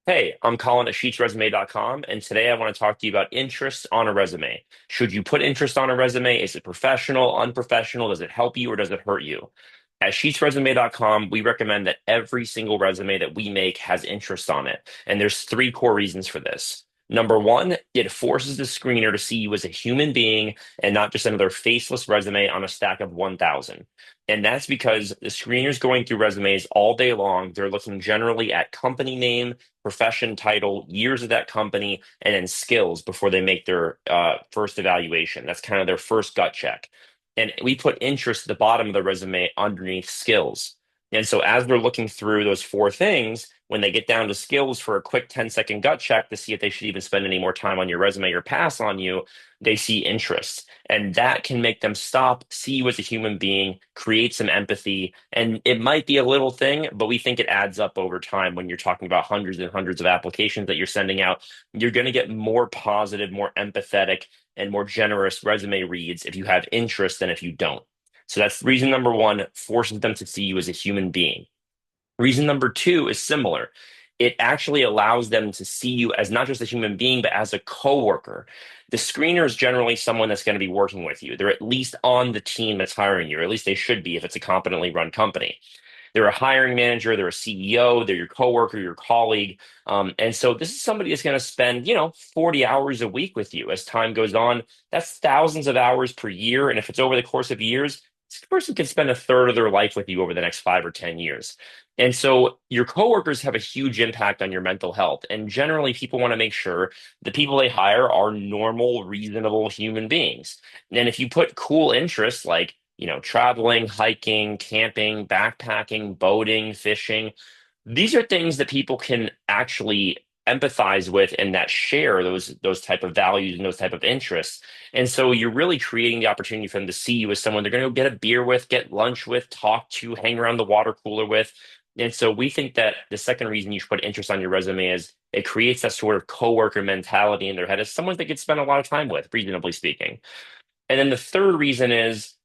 Hey, I'm Colin at sheetsresume.com, and today I want to talk to you about interest on a resume. Should you put interest on a resume? Is it professional, unprofessional? Does it help you or does it hurt you? At sheetsresume.com, we recommend that every single resume that we make has interest on it. And there's three core reasons for this. Number one, it forces the screener to see you as a human being and not just another faceless resume on a stack of 1,000. And that's because the screener's going through resumes all day long. They're looking generally at company name, profession title, years of that company, and then skills before they make their first evaluation. That's kind of their first gut check. And we put interest at the bottom of the resume underneath skills. And so as they're looking through those four things, when they get down to skills for a quick 10-second gut check to see if they should even spend any more time on your resume or pass on you, they see interest. And that can make them stop, see you as a human being, create some empathy. And it might be a little thing, but we think it adds up over time when you're talking about hundreds and hundreds of applications that you're sending out. You're going to get more positive, more empathetic, and more generous resume reads if you have interest than if you don't. So that's reason number one, forces them to see you as a human being. Reason number two is similar. It actually allows them to see you as not just a human being, but as a coworker. The screener is generally someone that's going to be working with you. They're at least on the team that's hiring you, or at least they should be if it's a competently run company. They're a hiring manager, they're a CEO, they're your coworker, your colleague. And so this is somebody that's going to spend, 40 hours a week with you as time goes on. That's thousands of hours per year. And if it's over the course of years, this person could spend a third of their life with you over the next 5 or 10 years. And so your coworkers have a huge impact on your mental health. And generally, people want to make sure the people they hire are normal, reasonable human beings. And if you put cool interests like, traveling, hiking, camping, backpacking, boating, fishing, these are things that people can actually empathize with and that share those type of values and those type of interests. And so you're really creating the opportunity for them to see you as someone they're going to go get a beer with, get lunch with, talk to, hang around the water cooler with. And so we think that the second reason you should put interest on your resume is it creates that sort of coworker mentality in their head as someone they could spend a lot of time with, reasonably speaking. And then the third reason is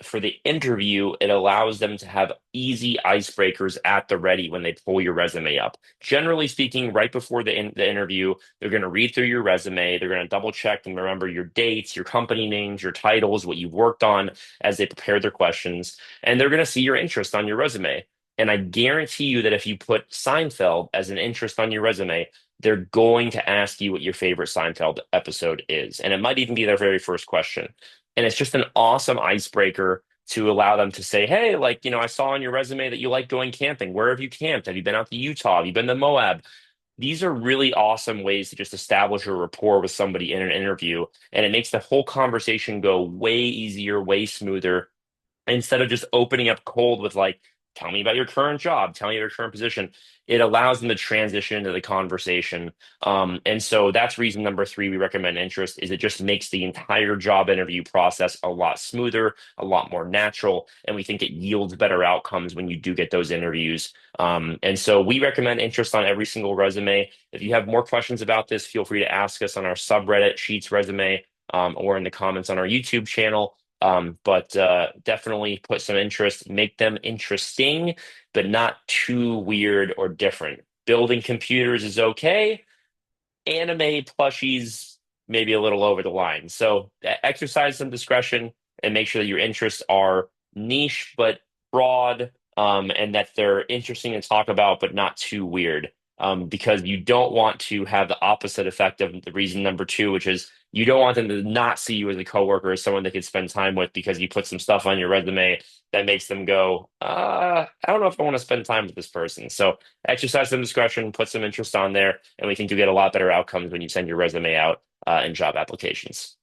for the interview, it allows them to have easy icebreakers at the ready when they pull your resume up. Generally speaking, right before the interview, they're going to read through your resume. They're going to double check and remember your dates, your company names, your titles, what you've worked on as they prepare their questions. And they're going to see your interest on your resume. And I guarantee you that if you put Seinfeld as an interest on your resume, they're going to ask you what your favorite Seinfeld episode is. And it might even be their very first question. And it's just an awesome icebreaker to allow them to say, hey, like, I saw on your resume that you like going camping. Where have you camped? Have you been out to Utah? Have you been to Moab? These are really awesome ways to just establish a rapport with somebody in an interview. And it makes the whole conversation go way easier, way smoother instead of just opening up cold with like, tell me about your current job, tell me your current position. It allows them to transition into the conversation. And so that's reason number three we recommend interest is it just makes the entire job interview process a lot smoother, a lot more natural, and we think it yields better outcomes when you do get those interviews. And so we recommend interest on every single resume. If you have more questions about this, feel free to ask us on our subreddit Sheets Resume or in the comments on our YouTube channel. But definitely put some interest, make them interesting, but not too weird or different. Building computers is okay. Anime plushies, maybe a little over the line. So exercise some discretion and make sure that your interests are niche but broad, and that they're interesting to talk about, but not too weird. Because you don't want to have the opposite effect of the reason number two, which is you don't want them to not see you as a coworker, as someone they could spend time with because you put some stuff on your resume that makes them go, I don't know if I want to spend time with this person. So exercise some discretion, put some interest on there, and we think you'll get a lot better outcomes when you send your resume out in job applications.